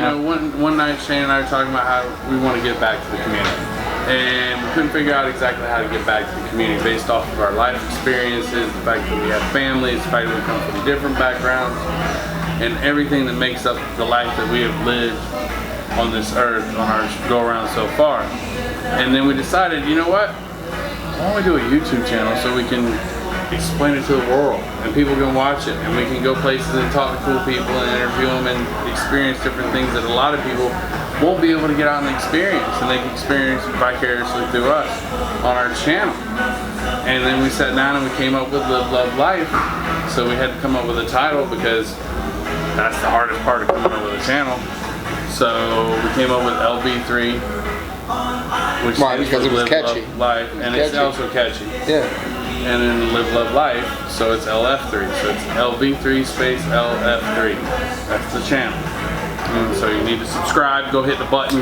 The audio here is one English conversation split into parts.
know, one night Shane and I were talking about how we want to get back to the community. And we couldn't figure out exactly how to get back to the community based off of our life experiences, the fact that we have families, the fact that we come from different backgrounds, and everything that makes up the life that we have lived on this earth, on our go around so far. And then we decided, you know what? Why don't we do a YouTube channel so we can explain it to the world and people can watch it, and we can go places and talk to cool people and interview them and experience different things that a lot of people won't be able to get out and experience, and they can experience vicariously through us on our channel. And then we sat down and we came up with Live, Love, Life. So we had to come up with a title because that's the hardest part of coming up with a channel. So we came up with LV3, which because it was Live, catchy. Love, Life, and it's also catchy. Yeah. And then Live, Love, Life, so it's LF3. So it's LV3 space LF3. That's the channel. And so you need to subscribe, go hit the button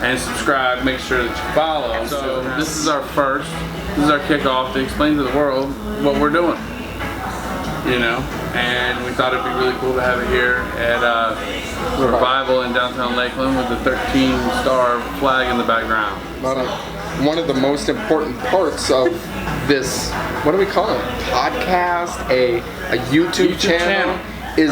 and subscribe, make sure that you follow. So this is our kickoff to explain to the world what we're doing. You know, and we thought it'd be really cool to have it here at Revival in Downtown Lakeland with the 13-star flag in the background. One of the most important parts of this, what do we call it? Podcast, a YouTube channel. Is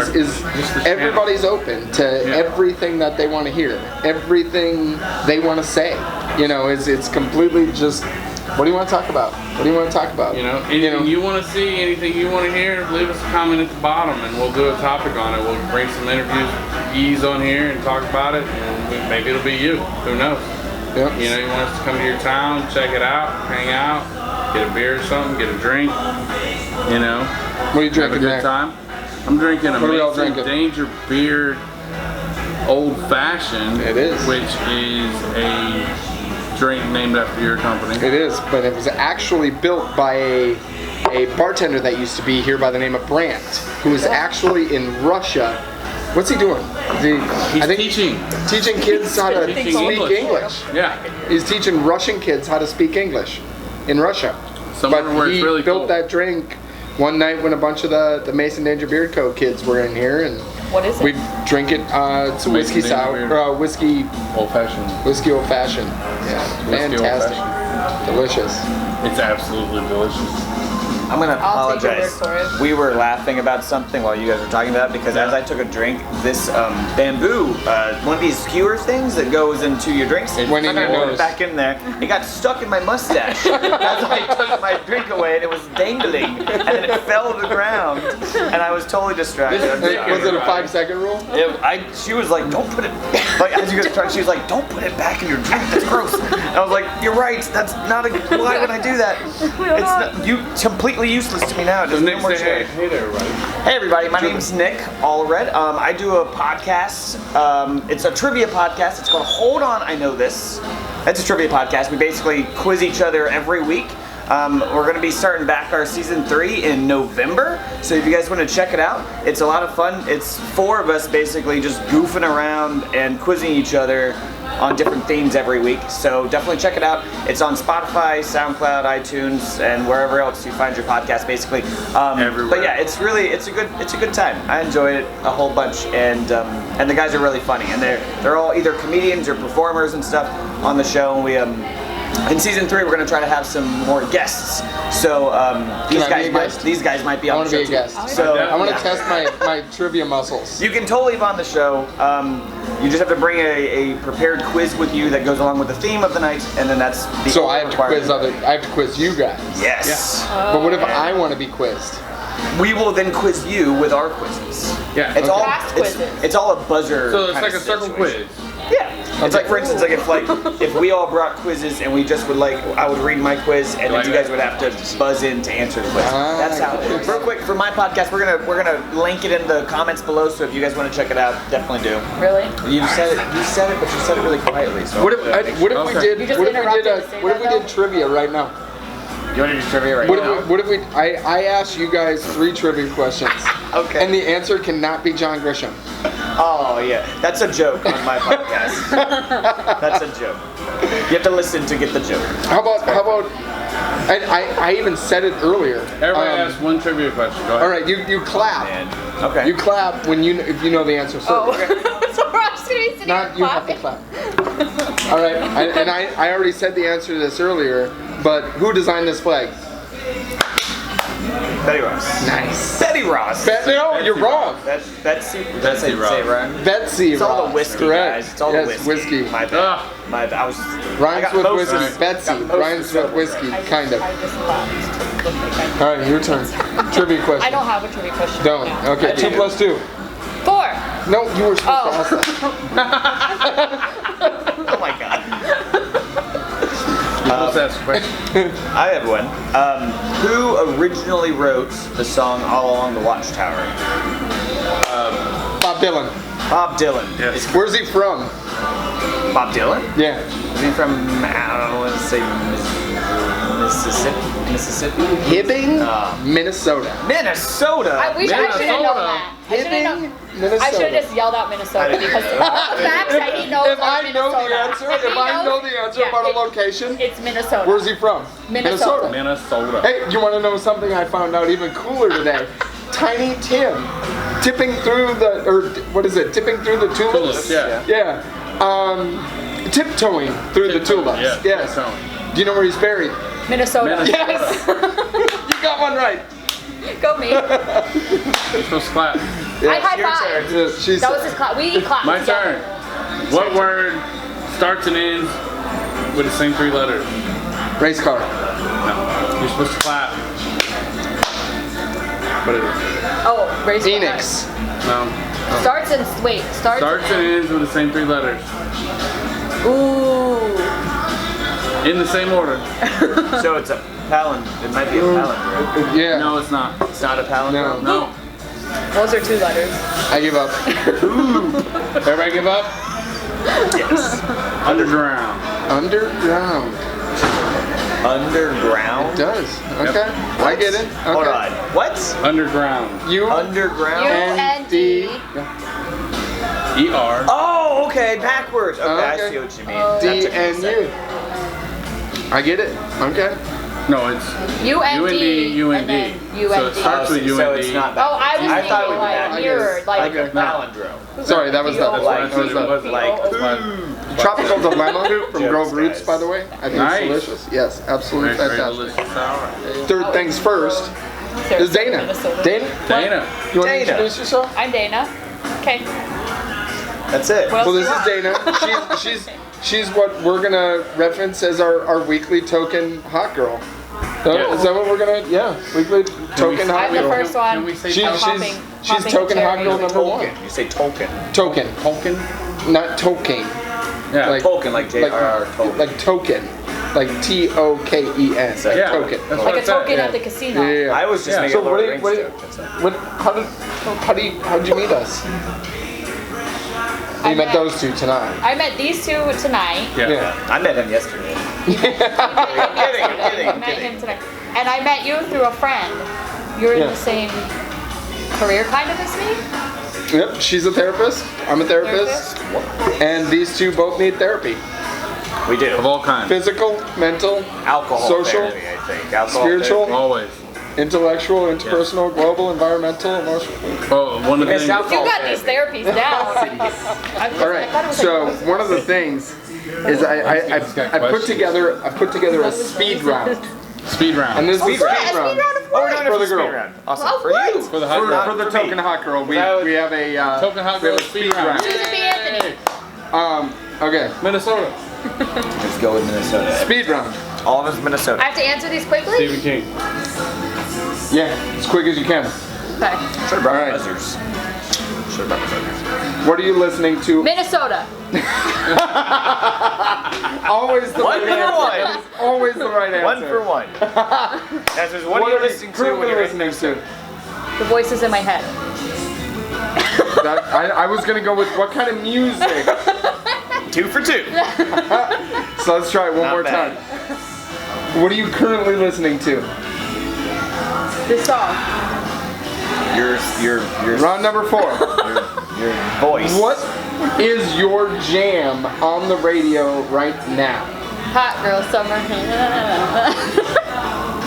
everybody's open to everything that they want to hear, everything they want to say. You know, it's completely just, what do you want to talk about? What do you want to talk about? You know, anything you want to see, anything you want to hear, leave us a comment at the bottom and we'll do a topic on it. We'll bring some interviews on here and talk about it, and maybe it'll be you. Who knows? Yep. You know, you want us to come to your town, check it out, hang out, get a beer or something, get a drink. You know, what are you drinking have a good time. I'm drinking a Mason Danger Beer Old Fashioned. It is. Which is a drink named after your company. It is, but it was actually built by a bartender that used to be here by the name of Brandt, who is actually in Russia. What's he doing? He's teaching kids how to speak English. Yeah. He's teaching Russian kids how to speak English in Russia. Somewhere where it's really built that drink one night when a bunch of the Mason Danger Beer Co. kids were in here, and what is it? We drink it. It's a whiskey sour, whiskey old fashioned. Whiskey old fashioned. Yeah, fantastic, delicious. It's absolutely delicious. I'm gonna apologize. We were laughing about something while you guys were talking about it, because as I took a drink, this bamboo, one of these skewer things that goes into your drinks, went in your nose. Back in there. It got stuck in my mustache as I took my drink away, and it was dangling, and then it fell to the ground, and I was totally distracted. Was it a 5-second rule? She was like, "Don't put it." Like as you guys tried, she was like, "Don't put it back in your drink. That's gross." And I was like, "You're right. That's not a. Why would I do that? It's not, you completely useless to me now." So Nick, say hey there, everybody. Hey everybody, my name's Nick Allred. I do a podcast. It's a trivia podcast. It's called Hold On, I Know This. It's a trivia podcast. We basically quiz each other every week. We're going to be starting back our season 3 in November. So if you guys want to check it out, it's a lot of fun. It's 4 of us basically just goofing around and quizzing each other on different themes every week. So definitely check it out. It's on Spotify, SoundCloud, iTunes, and wherever else you find your podcast, basically. Everywhere. But yeah, it's a good time. I enjoyed it a whole bunch, and the guys are really funny, and they're all either comedians or performers and stuff on the show. And we in season 3, we're going to try to have some more guests. So these guys might be on the show. I want to be a guest. So I want to test my trivia muscles. You can totally be on the show. You just have to bring a prepared quiz with you that goes along with the theme of the night, and then that's the. So I have to quiz you guys. Yes. Yeah. But what if I want to be quizzed? We will then quiz you with our quizzes. Yeah. It's all a buzzer. So it's like a circle quiz. Yeah. It's like, for instance, if we all brought quizzes and we just would I would read my quiz and then you guys would have to buzz in to answer the quiz. That's how it works. Real quick, for my podcast, we're gonna link it in the comments below. So if you guys want to check it out, definitely do. Really? You said it, but you said it really quietly. So. What if we did trivia right now? You want to do trivia right now? What if I asked you guys 3 trivia questions. Okay. And the answer cannot be John Grisham. Oh yeah, that's a joke on my podcast. That's a joke. You have to listen to get the joke. How about? I even said it earlier. Everybody ask one trivia question. Go ahead. All right, you clap. Okay. You clap if you know the answer first. Oh. So we're asking sitting here Not you have to clapping. clap. All right, I already said the answer to this earlier, but who designed this flag? Betty Ross. Nice. Betty Ross. No, you're wrong. Betsy Betsy Ross. Betsy It's all the Ross, whiskey, correct. guys. It's all Yes, the whiskey. whiskey. My bad. My bad. I Rhymes got with most of whiskey. it. Betsy. Got most Rhymes of with it. whiskey, kind of. I just clapped. All right, your turn. Trivia I question. don't have a trivia question. Don't. right now. Okay, I 2 do. plus 2. 4. No, you were supposed Oh. to ask that. Oh my god. Let's ask a question. I have one. Who originally wrote the song All Along the Watchtower? Bob Dylan. Bob Dylan. Yes. Where's he from? Bob Dylan? Yeah. Is he from, I don't want to say Mississippi? Hibbing, Minnesota. Minnesota? I wish I should have known Minnesota. that. I should have known. Minnesota. I should have just yelled out Minnesota because all the facts that he knows If are I know the Minnesota. answer, If he if I know knows- the answer yeah, about a location, it's Minnesota. where's he from? Minnesota. Minnesota. Hey, you want to know something I found out even cooler today? Tiny Tim, tipping through the, or what is it? Tipping through the tulips. Tulips, yeah. Yeah. Tiptoeing through the tulips. Yeah, Yes. tiptoeing. Do you know where he's buried? Minnesota. Yes. You got one right. Go me. You're supposed to clap. I high your five. She That was said- his clap. We clapped. My together. turn. What word starts and ends with the same 3 letters? Race car. No. You're supposed to clap. What is it? Oh, race car. Eneix. No. Starts and wait. Starts Starts and ends with the same 3 letters. Ooh. In the same order. So it's a palindrome. It might be a palindrome. Yeah. No, it's not. It's not a palindrome? No. Those are 2 letters. I give up. Everybody give up? Yes. Underground. Underground. Underground? Does. Okay. I get it. Okay. Hold on. What? Underground. Underground? U-N-D. E-R. Oh, okay. Backwards. Okay, I Okay. see what you mean. Oh. That took me a D-N-U. second. I get it. Okay. No, it's U-N-D. UND. and then So it UND. starts with So UND. it's not Oh, I was I thought it thinking would be like that. mirrored, like Okay. Palindrome. Sorry, that was the That's why I said it that. wasn't. Like, Tropical Dilemma from Jokes, Grove Roots, guys. by the way. I think Nice. it's delicious. Yes, absolutely Very, very fantastic. delicious. All right. Third things first is Dana. Minnesota. Dana? Dana. You want to Dana. introduce yourself? I'm Dana. Okay. That's it. Well, Well, this is Dana. She's what we're gonna reference as our weekly token hot girl. Yeah. Is that what we're gonna? Yeah, weekly token hot I'm the girl. first one. Can we say She's hopping token hot cherry. girl number 1. Tolkien. You say Tolkien. Token, Tolkien? not token. Yeah. Like- Tolkien, like J.R.R. Tolkien. Like token, like T-O-K-E-N. Yeah. Like Yeah. token. That's Like what a I said. token Yeah. at the casino. Yeah. I was just Yeah. making So a Lord of the Rings what? joke. That's all. How'd you meet us? You met those two tonight. I met these two tonight. Yeah. I met him yesterday. I'm kidding, I met him tonight. And I met you through a friend. You're in Yeah. the same career kind of as me? Yep, she's a therapist. I'm a therapist. And these two both need therapy. We do. Of all kinds. Physical, mental, Alcohol social, therapy, I think. Alcohol spiritual. therapy. Always. intellectual, interpersonal, global, environmental, emotional. Oh, one of the It's things. alcohol. You got these therapies down. All right. So one of the things is I put together a speed round, Speed round. and this Oh, is what? speed A round. speed round of Oh, we're what? doing it For the speed girl. round. Awesome. Oh, For what? you. For the hot girl. For the For me. token hot girl, we That- have a Token hot we have girl a speed round. Susan B. Anthony. Okay, Minnesota. Let's go with Minnesota. speed round. All of us Minnesota. I have to answer these quickly? Stephen King. Yeah, as quick as you can. Okay. Should have brought All right. buzzers. Should have brought buzzers. What are you listening to? Minnesota. Always the One right for answer. one. That is always the right answer. One for one. Answers, what are you listening to when currently you're listening to? The voices in my head. I was gonna go with what kind of music. 2 for 2. So let's try it one Not more bad. time. What are you currently listening to? This song. Your Round number 4. your voice. What is your jam on the radio right now? Hot girl summer.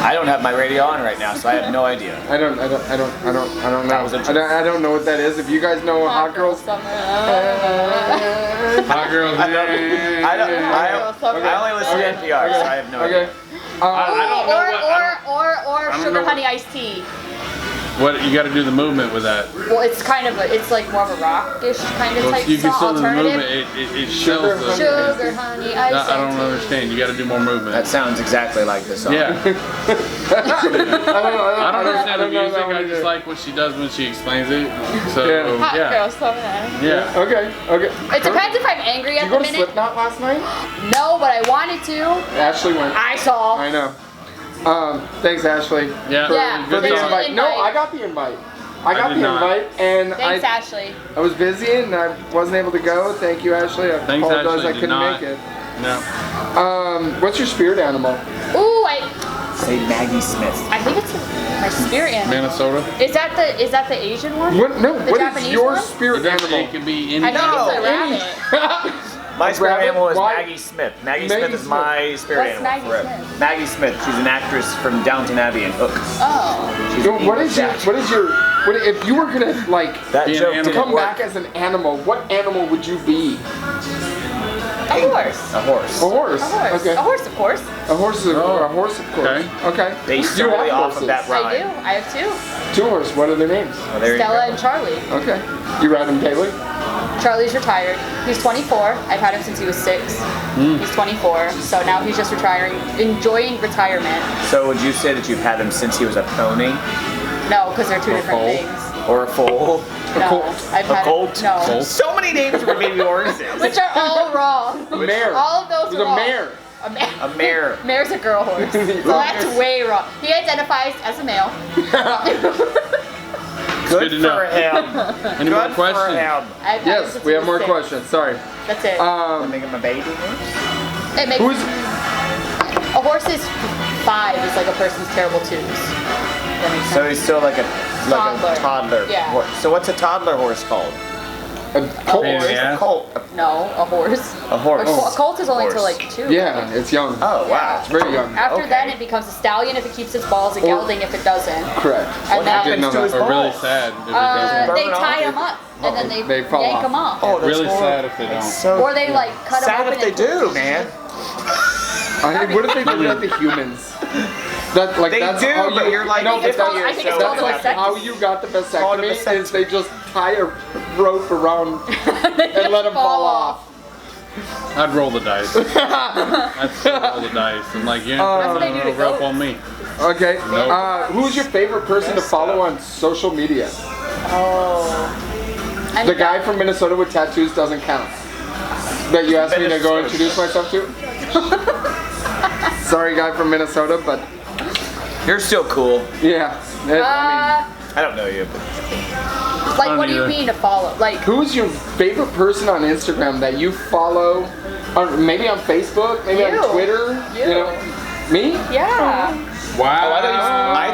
I don't have my radio on right now, so I have no idea. I don't know. That was a joke. I don't know what that is. If you guys know Hot Girls, summer. Ashley? Hot girls. I only listen to NPR, so I have no idea. I don't know what. Or don't sugar know honey iced tea. What you got to do the movement with that. Well, it's kind of it's like more of a rockish kind of type You can song, still do the movement. alternative. It shows the. Sugar honey iced tea. I don't understand. You got to do more movement. That sounds exactly like the song. Yeah. I don't understand the know music. that one I just either. like what she does when she explains it. So Hot yeah. girls coming at me. Yeah. Okay. It depends if I'm angry Did at you the go to minute. Slipknot last night? No, but I wanted to. Ashley went. I saw. I know. Thanks, Ashley. Yeah. Yeah. For Good the Thanks for song. the invite. No, invite. I got the invite. I got did the not. invite, and Thanks, Ashley. I was busy and I wasn't able to go. Thank you, Ashley. I Thanks, apologize Ashley. I Did couldn't not. make it. No. What's your spirit animal? Ooh, Say Maggie Smith. I think it's my spirit animal. Minnesota. Is that the Asian one? What? No. The What is Japanese your one? spirit It animal? could be any. I think No. it's a rabbit. My spirit rabbit? animal is Why? Maggie Smith. Maggie Maggie Smith is Smith. my spirit What's animal Maggie forever. Smith? Maggie Smith. She's an actress from Downton Abbey and Hook. Oh. She's So an what evil is your? cat. What is your? What if you were gonna like That Be an joke animal. didn't come work. back as an animal? What animal would you be? A horse. A horse. A horse. A horse. Okay. A horse, of course. A horse is a horse, of course. Okay. Okay. Based You solely have off horses. of that I rhyme. do. I have two. Two horses. What are their names? Well, there you Stella go. and Charlie. Okay. You ride them daily? Charlie's retired. He's 24. I've had him since he was 6. He's 24. So now he's just retiring, enjoying retirement. So would you say that you've had him since he was a pony No, because they're two different foal. things. or a foal? No, colt. I've A had colt? No. Colt. So many names for baby horses. Which are all wrong. A mare. All of those It was are a wrong. mare. A mare. A mare. Mare's a girl horse. So that's way wrong. He identifies as a male. Good to for know. him. Any more Good for questions? him. I've had him Yes, since we he have was more 6. questions. Sorry. That's it. Make him a baby horse? It makes Who's a horse is 5 is like a person's terrible twos. That makes So sense. he's still like a Toddler. toddler Yeah. horse. So what's a toddler horse called? a colt? Pain in the ass. A colt. No, a horse. A horse. A colt is only Horse. till like 2. Yeah, it's young. Oh wow. It's very young. After Okay. then, it becomes a stallion if it keeps its balls, a Or- gelding if it doesn't. Correct. And What then happens know to that. his Or balls? really sad if it they doesn't. Burn it tie off? them up and then They fall yank off. them off. Oh, that's Really horrible. sad if they don't. So Or they like cut them sad open if they and do, man. What if they do that to humans? That like They that's do, how but you, you're like no, but 50 that's, I think it's so called that's a like vasectomy. how you got the called a vasectomy is they just tie a rope around and let them fall off. I'd roll the dice. I'd still roll the dice. I'm like, yeah, That's what they do to rope goats. on me. Okay. Nope. Who's your favorite person to follow on social media? Oh. The guy from Minnesota with tattoos doesn't count. That you asked me to go introduce myself to? Sorry, guy from Minnesota, but You're still cool. yeah. I I don't know you, but Like, what do you either. mean to follow? Like, mean, who's your favorite person on Instagram that you follow? Or maybe on Facebook, maybe You. on Twitter. You. know, me? yeah. Wow. I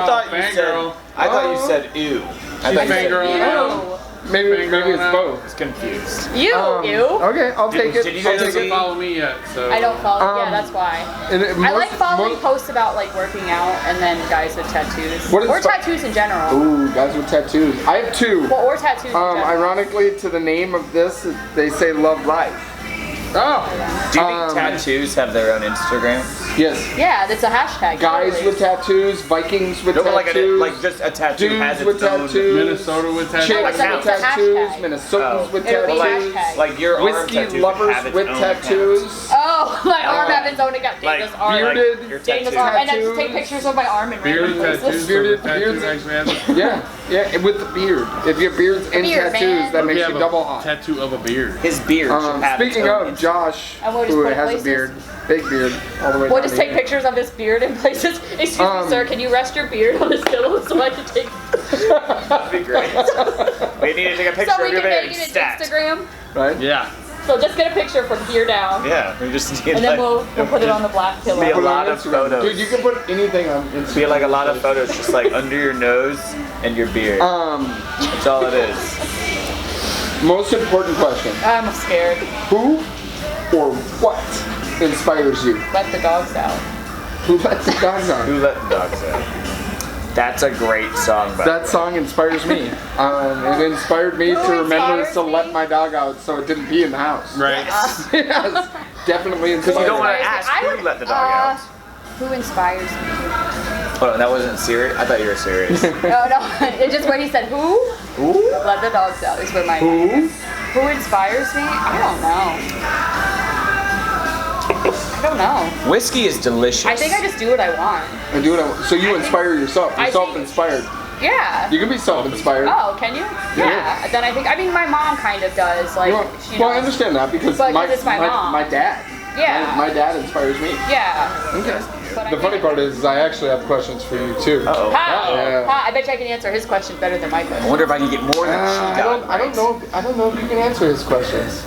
thought you fangirl. said ew. I She's thought you said fangirl ew. now. Maybe Fangirl it's now. both. I was confused. You. Okay, I'll take it. did you She guys I'll doesn't take it. follow me yet, so. I don't follow. Yeah, Um, that's why. And I like following most- posts about like working out and then guys with tattoos. What is Or sp- tattoos in general. Ooh, guys with tattoos. I have two. Well, or tattoos in general. Ironically, to the name of this, they say love life. Oh. Do you think tattoos have their own Instagram? Yes. Yeah, that's a hashtag. Guys totally. with tattoos, Vikings with No, but tattoos, like just a tattoo dudes has its with own. tattoos, Minnesota with tattoos. chicks No, with it's a tattoos, hashtag. Minnesotans with It'll be tattoos, hashtag. Like your arm whiskey tattoos lovers have its with own tattoos, Oh, my arm have its own account. Like, Dana's arm. bearded, Like your Dana's tattoo. arm. And then just take tattoos. pictures of my arm and Bearded random tattoos. places. So Bearded- the tattoos beards. actually have yeah, and with the beard. If your beard's and beard, tattoos, man. that makes you you have double a hot. tattoo of a beard. His beard should have Speaking its own of Josh, And we'll just who put it has a places. beard, big beard, all the way We'll down just to take here. pictures of this beard in places. Excuse me, sir, can you rest your beard on this pillow so I can take That'd be great. We need to take a picture so we of your can beard make it stat. an Instagram? Right? Yeah. So just get a picture from here down. Yeah, we just need And then like, we'll put it on the black pillow. Be a Put it on lot of Instagram. photos. Dude, you can put anything on Be Instagram. like a lot of photos just like under your nose and your beard. That's all it is. Most important question. I'm scared. Who or what inspires you? Let the dogs out. Who lets the dogs out? Who let the dogs out? That's a great song. That song inspires me. It inspired me to remember to let my dog out so it didn't pee in the house. Right. Yes, definitely inspired. Because you don't want to ask who let the dog out. Who inspires me? Hold on, that wasn't serious? I thought you were serious. No, it's just when he said who? Who? Let the dogs out is where my Who? Who inspires me? I don't know. Whiskey is delicious. I think I just do what I want. And do what I want. So you inspire yourself. You're self-inspired. Yeah. You can be self-inspired. Oh, can you? Yeah. Then I think, my mom kind of does. Like, she well, I knows. understand that because But it's my mom. my dad. Yeah. My dad inspires me. Yeah. Okay. But The funny part is I actually have questions for you too. Uh-oh. Yeah. I bet you I can answer his question better than my I question. wonder if I can get more than she I got. don't know if you can answer his questions.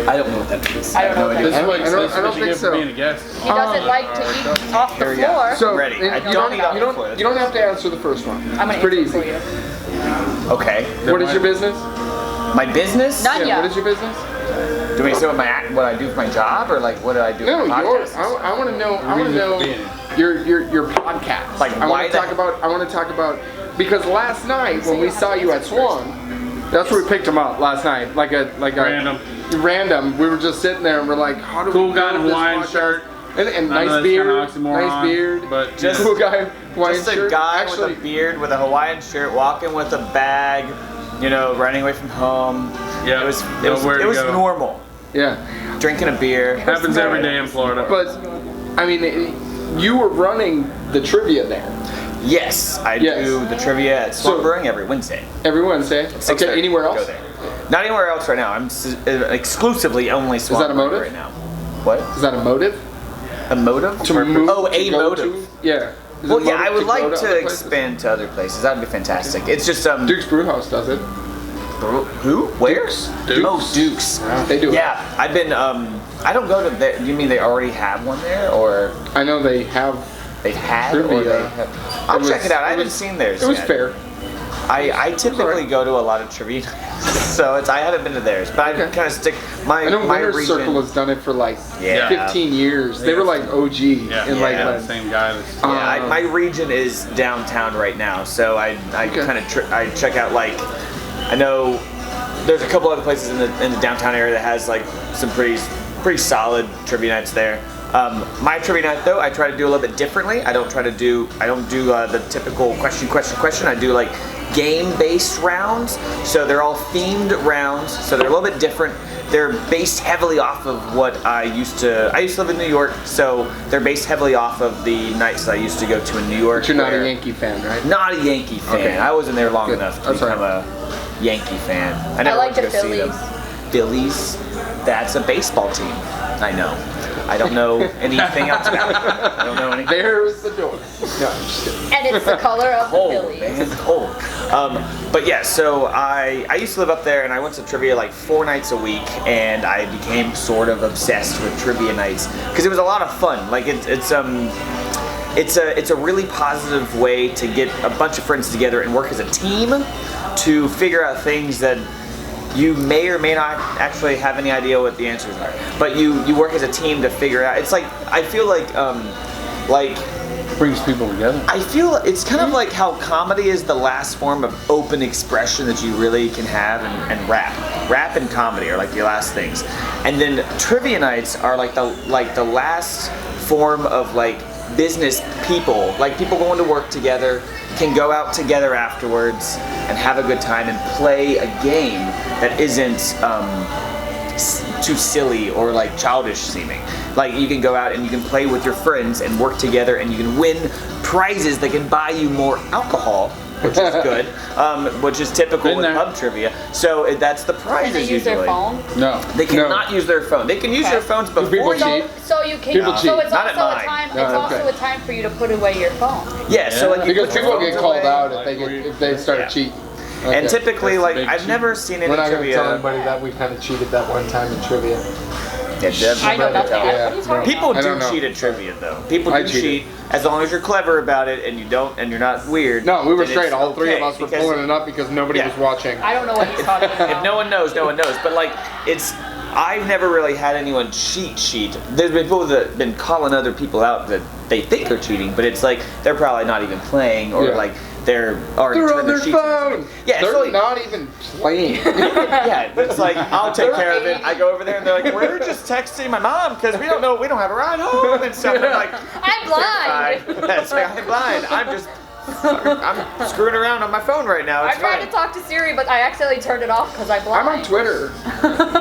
I don't know what that means. I don't know what that This is I what don't you think get so. for being a guest. He doesn't like to eat off the Here we go. floor. So Ready. I you don't eat off the don't floor. you don't have to answer the first one. I'm gonna It's pretty answer easy. it for you. Okay. What is your business? My business? None Yeah, yet. what is your business? Do we say what I do for my job, or like what do I do? No, for yours. podcasts? I want to know. I want to know your podcast. Like, I why want to talk about. I want to talk about because last night when we saw you at Swan, that's where we picked him up last night, like a random. We were just sitting there and we're like, how do Cool we guy do in a this Hawaiian podcast? shirt. And I know nice that's beard, kinda oxymoron, nice beard, but Just- cool guy, Hawaiian Just a shirt. guy Actually, with a beard, with a Hawaiian shirt, walking with a bag, running away from home. Yeah, It was nowhere to go. normal. yeah. Drinking a beer. Happens every day in Florida. But I mean, you were running the trivia there Yes, I Yes. do the trivia at Swan So- Brewing every Wednesday. every Wednesday. 6:30. Okay, anywhere Go else? there. Not anywhere else right now. I'm exclusively only Swan that a Brewing motive? right now. What? Is that a motive? A motive? To move? Oh, to a go motive. to? Yeah. Is it Well, yeah, motive I would go like other to places? expand to other places. That would be fantastic. It's just Duke's Brewhouse does it. Who? Where? Dukes. Oh, Dukes. They do it. Yeah, I've been. I don't go to. You mean they already have one there, or I know they have. they've had, or Trivia. they have? I'll It was- check it out. I it haven't was- seen theirs. It was yet. fair. I typically alright. go to a lot of trivia, so I haven't been to theirs, but I Okay. kind of stick my I know my Winner's region. Circle has done it for like Yeah. 15 years. They were like OG yeah, in yeah, Lakeland. the same guy. That's, Yeah, my region is downtown right now, so I Okay. kind of I check out like I know there's a couple other places in the downtown area that has like some pretty solid trivia nights there. My trivia night though, I try to do a little bit differently. I don't do the typical question. I do like game-based rounds, so they're all themed rounds, so they're a little bit different. They're based heavily off of what I used to live in New York, so they're based heavily off of the nights that I used to go to in New York. But you're not a where- Yankee fan, right? Not a Yankee fan. Okay. I wasn't there long Good. enough to That's become all a Yankee fan. I never like went to the go see them. Phillies? That's a baseball team. I know. I don't know anything else about it. I don't know anything. There's the door. No, I'm just kidding. And it's the color of the Cold, Phillies. man, cold. But yeah, so I used to live up there, and I went to trivia like 4 nights a week, and I became sort of obsessed with trivia nights because it was a lot of fun. Like it's a really positive way to get a bunch of friends together and work as a team to figure out things that you may or may not actually have any idea what the answers are, but you work as a team to figure out. It's like I feel like brings people together. I feel it's kind of like how comedy is the last form of open expression that you really can have, and rap and comedy are like the last things, and then trivia nights are like the last form of like business people, like people going to work together can go out together afterwards and have a good time and play a game that isn't too silly or like childish seeming. Like you can go out and you can play with your friends and work together, and you can win prizes that can buy you more alcohol, which is good, which is typical Been with there. pub trivia. So that's the Can prizes they use their usually. phone? No. They cannot use their phone. They can use Okay. their phones before people you. cheat? So you can. People So cheat. it's Not at also a mine. time. No, It's also okay. a time for you to put away your phone. Yeah, so like you Because put your people get phones called away. out if they start Yeah. cheating. And Okay. typically, That's like big I've cheat. never seen any We're not going to tell trivia. anybody that we kind of cheated that one time in trivia. Yeah, Deb, I know never nothing. tell. What are you talking People I do don't know. cheat at trivia, though. People I do cheated. cheat as long as you're clever about it and you're not weird. No, we were then straight. it's All three of okay, us were because pulling it up because nobody Yeah. was watching. I don't know what he's talking about. If no one knows, no one knows. But like, it's I've never really had anyone cheat. There's been people that have been calling other people out that they think are cheating, but it's like they're probably not even playing, or like they're already They're on their sheets phone. Yeah, They're so like, not even playing. yeah, it's like I'll take care of it. I go over there and they're like, we're just texting my mom because we don't have a ride home and stuff. I'm like, I'm blind. That's right, I'm blind. I'm screwing around on my phone right now. I It's tried fine. to talk to Siri, but I accidentally turned it off because I'm blind. I'm on Twitter.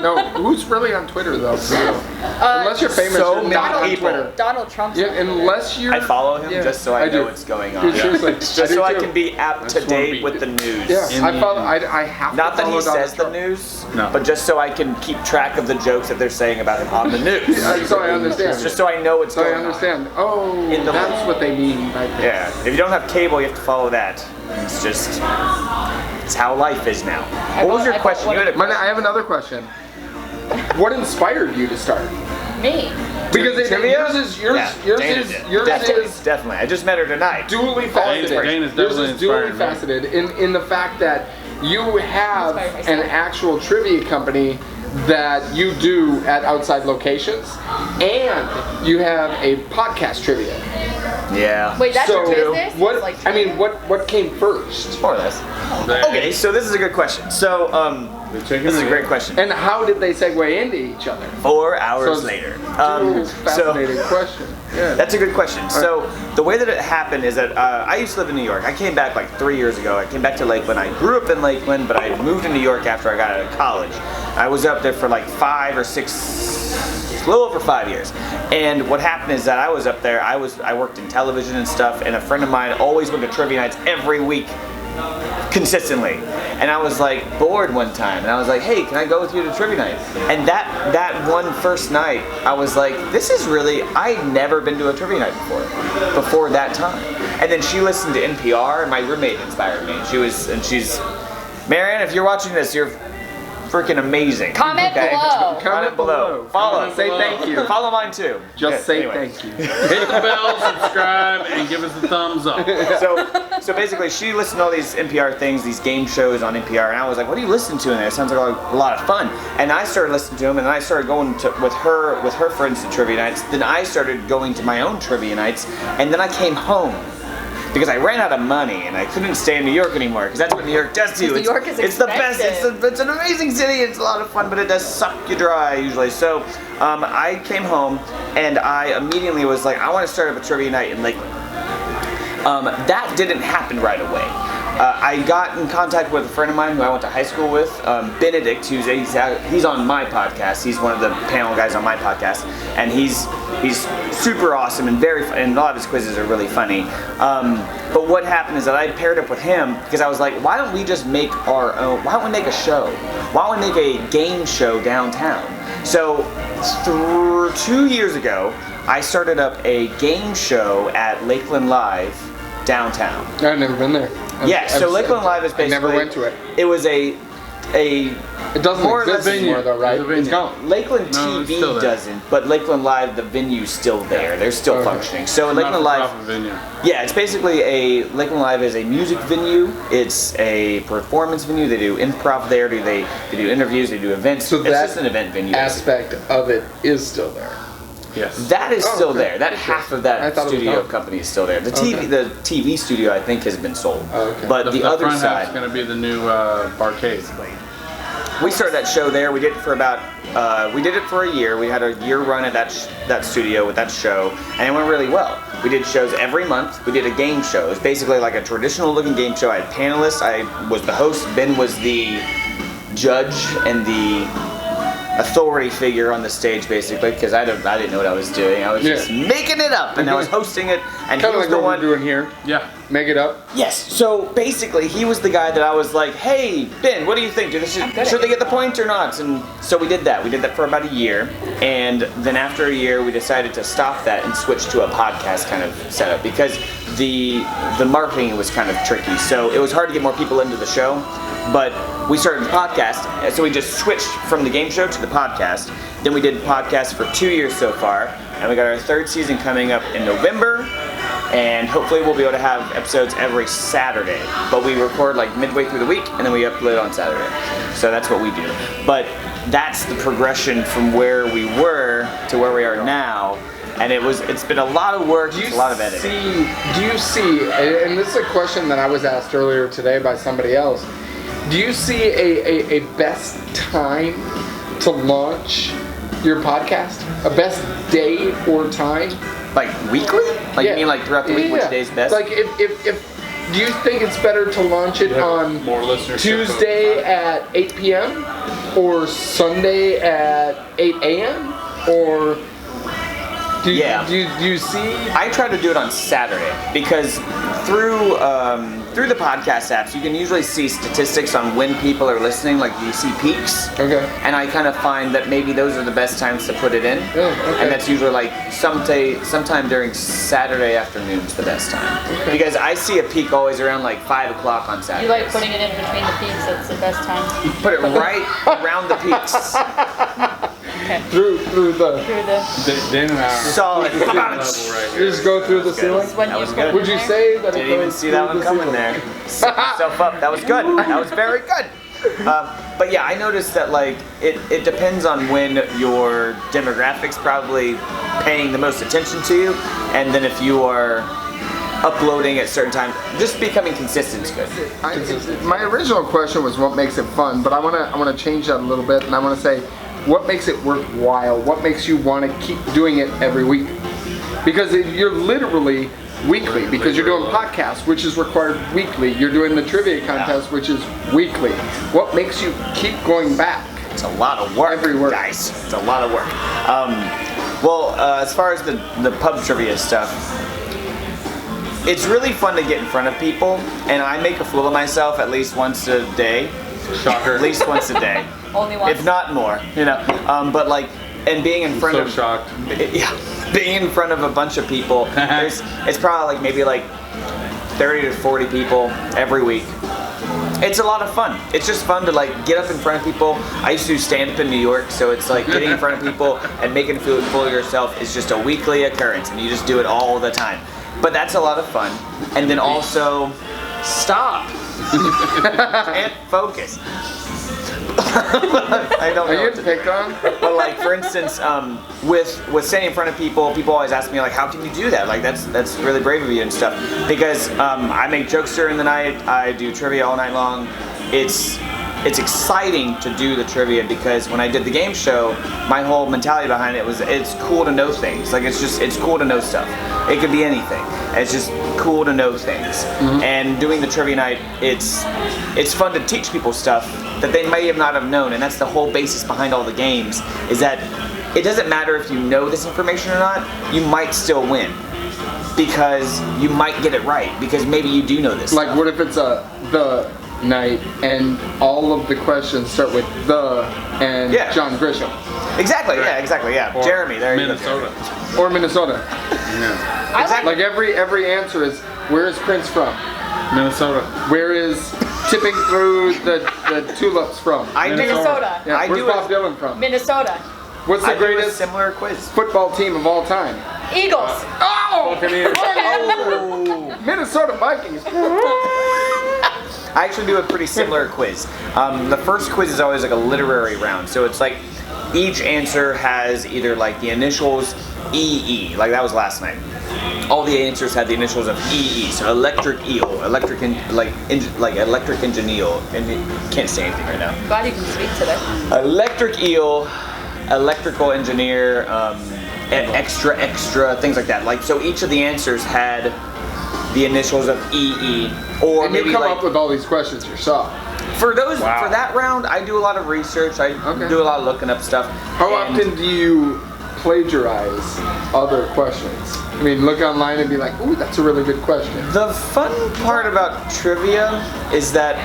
No, who's really on Twitter though? For real? Unless you're famous, so you're many not on people. Twitter. Donald Trump's Yeah, on Twitter. unless you're. I follow him just so I know do. what's going on. Dude, seriously, Just I do so I too. can be up to just wanna date be- with the news. Yeah, In I the- follow. I have Not to that follow he Donald says the Trump. news, No. but just so I can keep track of the jokes that they're saying about him on the news. So I understand. Just so I know what's So I going on. understand. Oh, In the- that's what they mean by this. Yeah, if you don't have cable, you have to follow that. It's just, it's how life is now. What was your question? You had a I have another question. What inspired you to start? Me. Because Trivia? yours is Definitely. I just met her tonight. duly faceted. Dana's Yours definitely is duly inspired me. faceted in the fact that you have Inspired myself. an actual trivia company that you do at outside locations, and you have a podcast trivia. Yeah. Wait, that's So your business? what? It's like I mean, what came first? More or less. Okay, so this is a good question. So, this is a great question. And how did they segue into each other? 4 hours So, later. Fascinating question. Yeah. That's a good question. So the way that it happened is that I used to live in New York. I came back like 3 years ago. I came back to Lakeland. I grew up in Lakeland, but I moved to New York after I got out of college. I was up there for like 5 or 6, a little over 5 years. And what happened is that I was up there. I worked in television and stuff, and a friend of mine always went to trivia nights every week, consistently. And I was like bored one time, and I was like, hey, can I go with you to trivia night? And that one first night, I was like, this is really, I'd never been to a trivia night before that time. And then she listened to NPR, and my roommate inspired me. She's, Marianne, if you're watching this, you're freaking amazing. Comment below. Comment below. Follow. Say thank you. Follow mine too. Just Yeah, say anyway. thank you. Hit the bell, subscribe, and give us a thumbs up. So basically, she listened to all these NPR things, these game shows on NPR, and I was like, "What are you listening to in there? It sounds like a lot of fun." And I started listening to them, and I started going with her friends to trivia nights. Then I started going to my own trivia nights, and then I came home because I ran out of money and I couldn't stay in New York anymore, because that's what New York does to you. New York is It's the best. expensive. It's an amazing city. It's a lot of fun, but it does suck you dry usually. So I came home and I immediately was like, I want to start up a trivia night in Lakeland. That didn't happen right away. I got in contact with a friend of mine who I went to high school with, Benedict, he's on my podcast. He's one of the panel guys on my podcast, and he's super awesome and and a lot of his quizzes are really funny. But what happened is that I paired up with him because I was like, why don't we just make our own? Why don't we make a show? Why don't we make a game show downtown? So 2 years ago, I started up a game show at Lakeland Live downtown. I've never been there. Yeah, so Lakeland Live is basically. I never went to it. It was a It doesn't more or exist less anymore though, right? It's a venue. It's gone. Lakeland No, it's TV still there. doesn't, but Lakeland Live, the venue's still there. They're still Okay. functioning. So Lakeland Live, Not-for-profit venue. yeah, it's basically Lakeland Live is a music venue. It's a performance venue. They do improv there. They do interviews. They do events. So it's that just an event venue. basically. Aspect of it is still there. Yes. That is Oh, still okay. there. That Okay. half of I that thought it was studio gone. company is still there. The Okay. TV studio I think has been sold. Oh, okay. But the other front side. half's going to be the new barcade. We started that show there. We did it for we did it for a year. We had a year run at that studio with that show, and it went really well. We did shows every month. We did a game show. It was basically like a traditional looking game show. I had panelists. I was the host. Ben was the judge and the authority figure on the stage, basically, because I didn't know what I was doing. I was just making it up, and I was hosting it, and he Kind of was like the what one. we're doing here. Yeah. Make it up. Yes. So basically, he was the guy that I was like, "Hey, Ben, what do you think? Should they get the point or not?" And so we did that. We did that for about a year, and then after a year, we decided to stop that and switch to a podcast kind of setup because the marketing was kind of tricky. So it was hard to get more people into the show. But we started the podcast, so we just switched from the game show to the podcast. Then we did podcasts for 2 years so far, and we got our third season coming up in November. And hopefully we'll be able to have episodes every Saturday. But we record like midway through the week, and then we upload on Saturday. So that's what we do. But that's the progression from where we were to where we are now. And it's been a lot of work, a lot of editing. Do you see, and this is a question that I was asked earlier today by somebody else, do you see a best time to launch your podcast? A best day or time? Like weekly? Like you mean like throughout the week, which day is best? Like if do you think it's better to launch it on Tuesday at 8 p.m. or Sunday at 8 a.m. or do you see? I try to do it on Saturday because through the podcast apps, you can usually see statistics on when people are listening. Like you see peaks. Okay. And I kind of find that maybe those are the best times to put it in. Oh, okay. And that's usually like sometime during Saturday afternoon's the best time. Okay. Because I see a peak always around like 5 o'clock on Saturday. You like putting it in between the peaks, that's the best time. Put it right around the peaks. Okay. Through the Dan and I are Solid. level right here. you just go through the ceiling. This is when That you was put good. it Would in you there. say that it Didn't even goes see that through one the coming ceiling? there. Set myself up. That was good. That was very good. But yeah, I noticed that like it depends on when your demographics probably paying the most attention to you, and then if you are uploading at certain times, just becoming consistent is good. My original question was what makes it fun, but I wanna change that a little bit, and I wanna say what makes it worthwhile. What makes you want to keep doing it every week? Because you're literally weekly, because you're doing podcasts, which is required weekly. You're doing the trivia contest, which is weekly. What makes you keep going back? It's a lot of work, guys. It's a lot of work. As far as the pub trivia stuff, it's really fun to get in front of people, and I make a fool of myself at least once a day. Shocker. At least once a day. Only once. If not more, you know. But like, and being in front of shocked. Yeah, being in front of a bunch of people, it's probably like maybe like 30 to 40 people every week. It's a lot of fun. It's just fun to like get up in front of people. I used to do stand up in New York, so it's like getting in front of people and making a fool of yourself is just a weekly occurrence, and you just do it all the time. But that's a lot of fun. And then also, stop. Can't focus. I don't know. Are you getting picked on? But like for instance, with standing in front of people always ask me like, how can you do that? Like that's really brave of you and stuff. Because I make jokes during the night. I do trivia all night long. It's exciting to do the trivia because when I did the game show, my whole mentality behind it was it's cool to know things. Like it's cool to know stuff. It could be anything. It's just cool to know things. Mm-hmm. And doing the trivia night, it's fun to teach people stuff that they may have not have known. And that's the whole basis behind all the games, is that it doesn't matter if you know this information or not, you might still win. Because you might get it right, because maybe you do know this. Like what if it's the night and all of the questions start with the and John Grisham? Exactly, yeah. Or Jeremy, there Minnesota. you go. Or Minnesota. Yeah. Exactly. Like every answer is, where is Prince from? Minnesota. Where is tipping through the tulips from? Minnesota. Yeah, where's Bob Dylan from? Minnesota. What's the I do a greatest similar quiz. football team of all time? Eagles. Oh! Oh. Minnesota Vikings. I actually do a pretty similar quiz. The first quiz is always like a literary round, so it's like each answer has either like the initials EE, like that was last night. All the answers had the initials of EE, so electric eel, electric engineer, and can't say anything right now. Glad you can speak today. Electric eel, electrical engineer, extra, things like that. Like so, each of the answers had the initials of EE, or And maybe you come like up with all these questions yourself. for that round. I do a lot of research. I do a lot of looking up stuff. How often do you plagiarize other questions? I mean, look online and be like, ooh, that's a really good question. The fun part about trivia is that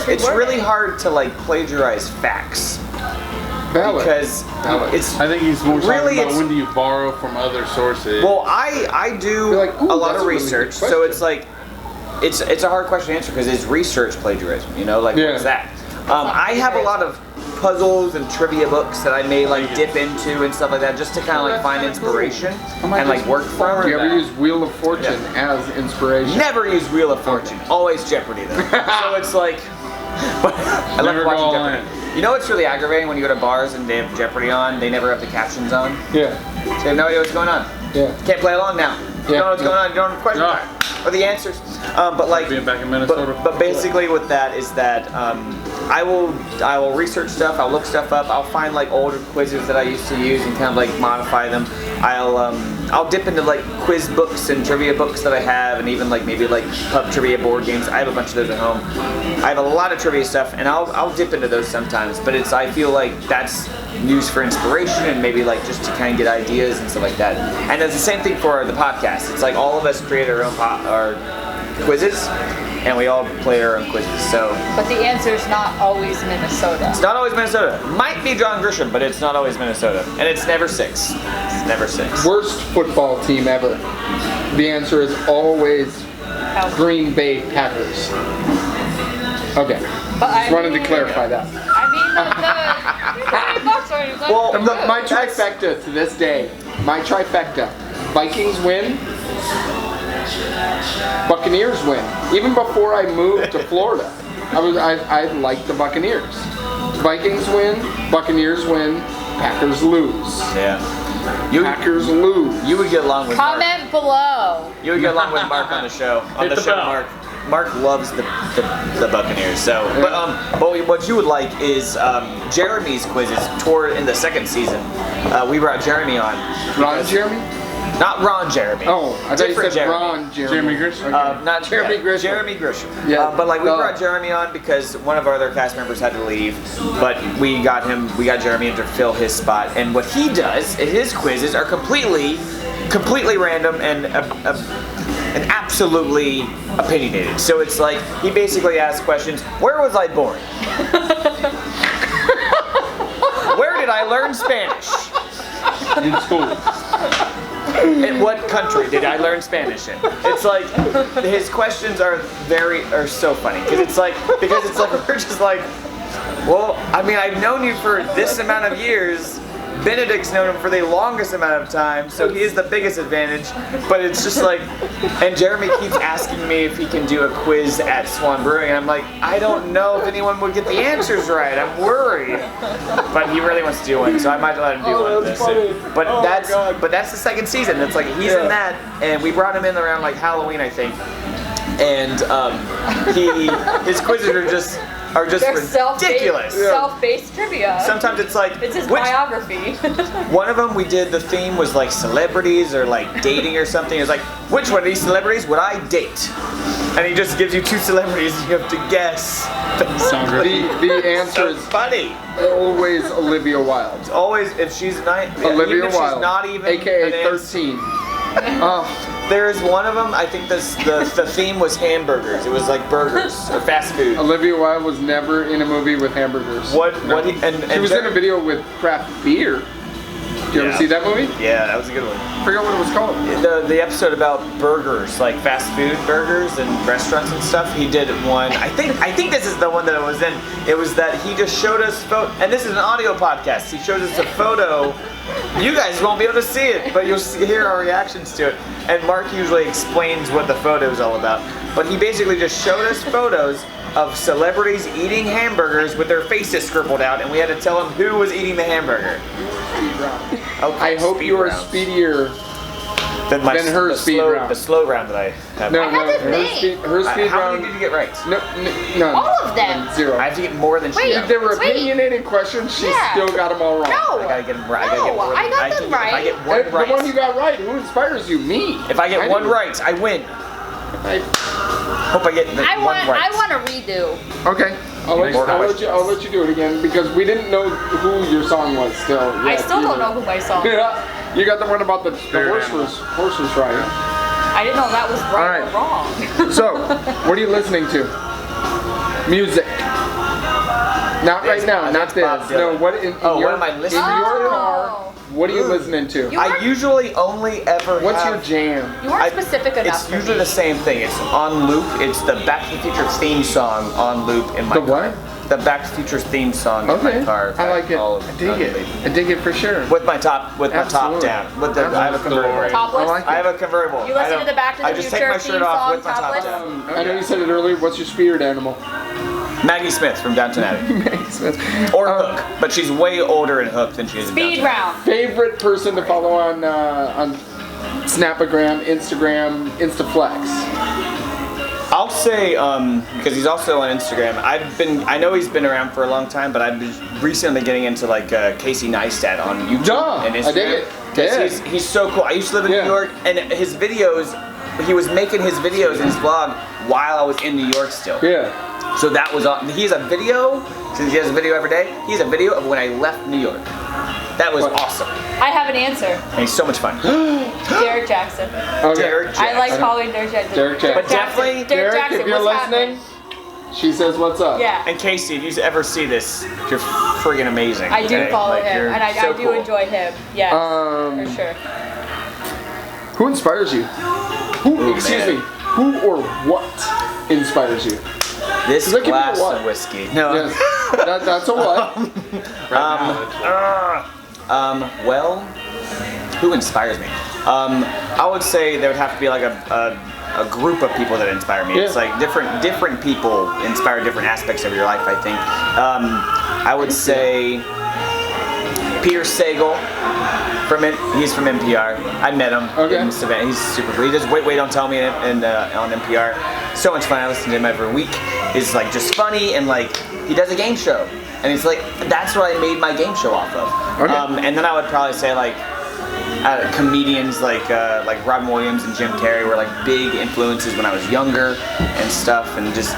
it's really hard to like plagiarize facts. Valid. Because it's I think he's more really talking about when do you borrow from other sources. well, I do You're like, ooh, a lot that's of a really good research, so question. it's like it's a hard question to answer because it's research plagiarism. You know, like Yeah. what's that? I have a lot of puzzles and trivia books that I may like dip into and stuff like that, just to kind of like find inspiration and like work from. Do you ever use Wheel of Fortune as inspiration? Never use Wheel of Fortune. Always Jeopardy though. So it's like, I love Never go watching all Jeopardy. in. You know what's really aggravating when you go to bars and they have Jeopardy on, they never have the captions on? Yeah. So you have no idea what's going on. Yeah. Can't play along now. You don't know what's going on, you don't have questions or the answers. But like, Being back in Minnesota. but basically with that is that I will research stuff, I'll look stuff up, I'll find like older quizzes that I used to use and kind of like modify them. I'll dip into like quiz books and trivia books that I have, and even like maybe like pub trivia board games. I have a bunch of those at home. I have a lot of trivia stuff, and I'll dip into those sometimes. But I feel like that's used for inspiration and maybe like just to kind of get ideas and stuff like that. And it's the same thing for the podcast. It's like all of us create our own our quizzes, and we all play our own quizzes. So, But the answer's not always Minnesota. it's not always Minnesota. Might be John Grisham, but it's not always Minnesota. And it's never 6. It's never 6. Worst football team ever. The answer is always Green Bay Packers. Okay. But I Just wanted to mean- clarify that. I mean, the $20 already. Well, My trifecta to this day. My trifecta. Vikings win. Buccaneers win. Even before I moved to Florida, I liked the Buccaneers. Vikings win. Buccaneers win. Packers lose. yeah. Packers lose. You would get along with Mark. Comment below. You would get along with Mark on the show. On the show, Mark loves the Buccaneers. So, but what you would like is Jeremy's quizzes toward in the second season. We brought Jeremy on. Ron Jeremy? Not Ron Jeremy. Oh, I thought you Different said Jeremy. Ron Jeremy. Jeremy Grisham? Not Jeremy Grisham. Jeremy Grisham. Yeah. But like we No. brought Jeremy on because one of our other cast members had to leave, but we got Jeremy in to fill his spot. And what he does, his quizzes are completely random and absolutely opinionated. So it's like he basically asks questions: where was I born? Where did I learn Spanish? In school. In what country did I learn Spanish in? It's like his questions are so funny because it's like we're just like, well, I mean, I've known you for this amount of years. Benedict's known him for the longest amount of time, so he is the biggest advantage. But it's just like, and Jeremy keeps asking me if he can do a quiz at Swan Brewing, and I'm like, I don't know if anyone would get the answers right. I'm worried. But he really wants to do one, so I might let him do one. That's funny. But Oh my God. that's the second season. It's like he's in that, and we brought him in around like Halloween, I think. And his quizzes are just They're ridiculous. self-based trivia. Sometimes it's like It's his biography. one of them we did, the theme was like celebrities or like dating or something. It was like, which one of these celebrities would I date? And he just gives you 2 celebrities and you have to guess. The answer is funny. always Olivia Wilde. It's always, if she's not, Olivia even if Wilde. she's not even AKA an ans- 13. There's one of them, I think the theme was hamburgers. It was like burgers or fast food. Olivia Wilde was never in a movie with hamburgers. She She was in a video with craft beer. Did you ever see that movie? Yeah, that was a good one. I forgot what it was called. The episode about burgers, like fast food burgers and restaurants and stuff. He did one. I think this is the one that I was in. It was that he just showed us and this is an audio podcast. He showed us a photo. You guys won't be able to see it, but you'll hear our reactions to it. And Mark usually explains what the photo is all about. But he basically just showed us photos of celebrities eating hamburgers with their faces scribbled out, and we had to tell him who was eating the hamburger. Okay, I hope you are rounds. speedier. Than her the speed slow, round. The slow round that I have. No, had to her think. speed How round. many did you get right? None. All of them. 0. I have to get more than she Wait. got. If there were Wait. opinionated questions, she Yeah. still got them all wrong. No. I gotta get them right. I gotta No, get more I got than- them If I right. get one The right, one you got right, who inspires you? Me. if I get one do. right, I win. I- Hope I get the I one right. want a redo. Okay. I'll let you do it again because we dn't know who your song was still. I still don't know who my song. Yeah. You got the one about the horses right? I didn't know that was right All right. or wrong. So, what are you listening to? Music. Not right now, not That's Bob this. Dylan. No, what in Oh, your, what am I listening in to? your car? What are you listening to? You I weren't- usually only ever What's have, your jam? You weren't specific enough. It's for usually me. the same thing. It's on loop. It's the Back to the Future theme song on loop in my The car. what? The Back to the Future theme song in Okay. my car. I like it. All I dig it. I dig it for sure. With my top Absolutely. down. With the, I have a convertible. Topless? I like I have a convertible. You listen I don't- to the Back to the I just Future take my shirt theme off song with my top topless? down. I know you said it earlier. What's your spirit animal? Maggie Smith from Downtown Abbey. Maggie Smith. Or Hook, but she's way older in Hook than she is in Speed Downtown. round. Favorite person to follow on Snapagram, Instagram, Instaflex? I'll say, because he's also on Instagram, I know he's been around for a long time, but I've been recently getting into like Casey Neistat on YouTube and Instagram. I dig it. Yeah. He's so cool. I used to live in New York, and his videos, he was making his videos in his vlog while I was in New York still. Yeah. So that was, he has a video, since he has a video every day, he has a video of when I left New York. That was awesome. I have an answer. And he's so much fun. Derek Jackson. Okay. Derek Jackson. I like following Derek Jackson. Derek Jackson. But definitely, Derek Jackson, if you're what's listening, happening? she says what's up. Yeah. and Casey, if you ever see this, you're friggin' amazing. I do okay? follow Like, him, you're and I so do cool. enjoy him. Yes, for sure. Who inspires you? Who or what inspires you? This Does that give you a glass what? of whiskey. No. Yes. That's a what? Well, who inspires me? I would say there would have to be like a group of people that inspire me. Yeah. It's like different people inspire different aspects of your life, I think. I would say Peter Sagal he's from NPR. I met him in Savannah. He's super cool. He does Wait Don't Tell Me on NPR. So much fun. I listen to him every week. He's like just funny, and like he does a game show, and it's like that's what I made my game show off of. Okay. And then I would probably say like comedians like Robin Williams and Jim Carrey were like big influences when I was younger and stuff, and just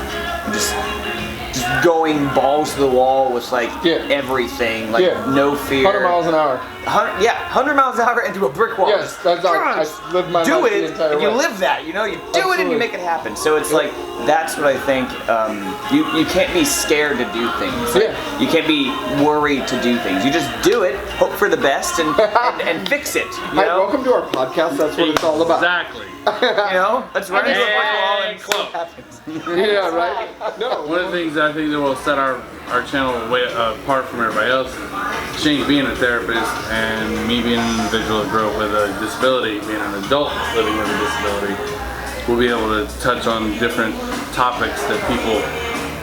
going balls to the wall with like everything, like no fear. 100 miles an hour. 100 miles an hour into a brick wall. Yes, that's I lived my do life it, the entire and you way. live that. You know, you do it and you make it happen. So it's like that's what I think. You can't be scared to do things. Like, you can't be worried to do things. You just do it, hope for the best, and fix it. You Hi, know? welcome to our podcast. That's what it's all about. Exactly. You know, let's run into a brick wall and see close. what happens. Yeah, right. No. One of the things I think that will set our channel way apart from everybody else is Shane being a therapist and me being an individual that grew up with a disability, being an adult living with a disability. We'll be able to touch on different topics that people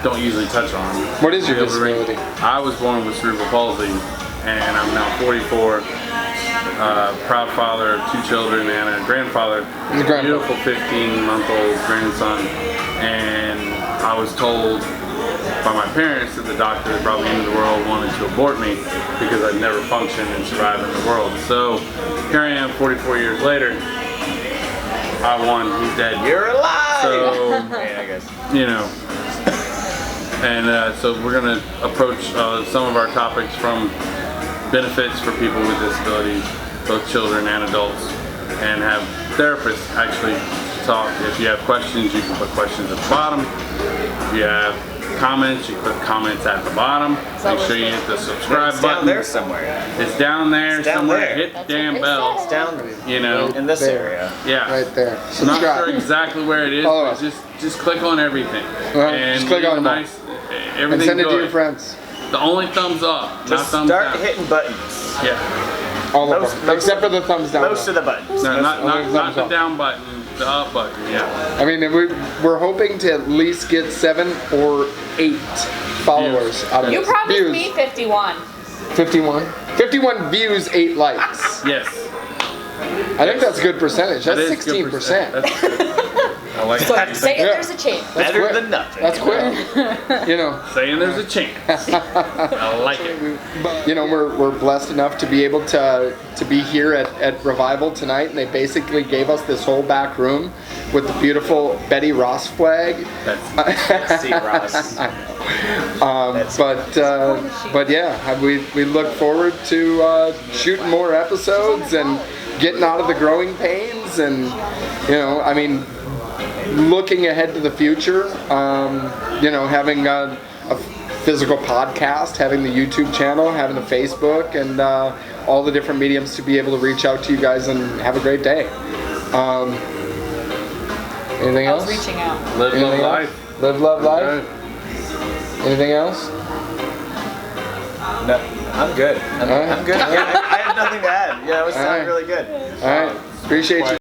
don't usually touch on. What is your disability? I was born with cerebral palsy, and I'm now 44. Proud father of 2 children and a grandfather, beautiful 15-month-old grandson, and I was told by my parents that the doctor that brought me into the world wanted to abort me because I'd never functioned and survived in the world. So here I am 44 years later. I won, he's dead. You're alive! So, I guess. you know, and so we're going to approach some of our topics from benefits for people with disabilities, both children and adults, and have therapists actually talk. If you have questions, you can put questions at the bottom. If you have comments, you can put comments at the bottom. Make sure you hit the subscribe button. Down there somewhere. It's down there It's down somewhere. there. Hit the damn bell. It's down You know, in this area. yeah. Right there. I'm not Subscribe. sure exactly where it is, Follow but us. just click on everything. Just click leave on a them all. nice, And everything send it to good. your friends. The only thumbs up, not Just thumbs start down. hitting buttons. Yeah. All of Most- them. most- Except for the thumbs down. Most of the buttons. No, not only the thumbs up. down button, the up button. Yeah. I mean, we're hoping to at least get 7 or 8 followers out of You it. promised Views. me 51. 51? 51 views, 8 likes. Yes. I think that's a good percentage. That That's is good 16%. That's good. I like that. Say Yeah. there's a chance. That's Better quick. than nothing. That's quick. You know, Saying there's a chance. I like it. you know, we're blessed enough to be able to be here at Revival tonight, and they basically gave us this whole back room with the beautiful Betty Ross flag. That's See, Ross. But yeah, we look forward to shooting more episodes and getting out of the growing pains, and you know, I mean, looking ahead to the future. You know, having a physical podcast, having the YouTube channel, having the Facebook, and all the different mediums to be able to reach out to you guys and have a great day. Anything I was else? reaching out. live Anything love else? life. Live, love, life. Right. Anything else? No, I'm good. All right. I'm good. I have nothing to add. Yeah, it was sounding right. really good. All right. Appreciate you.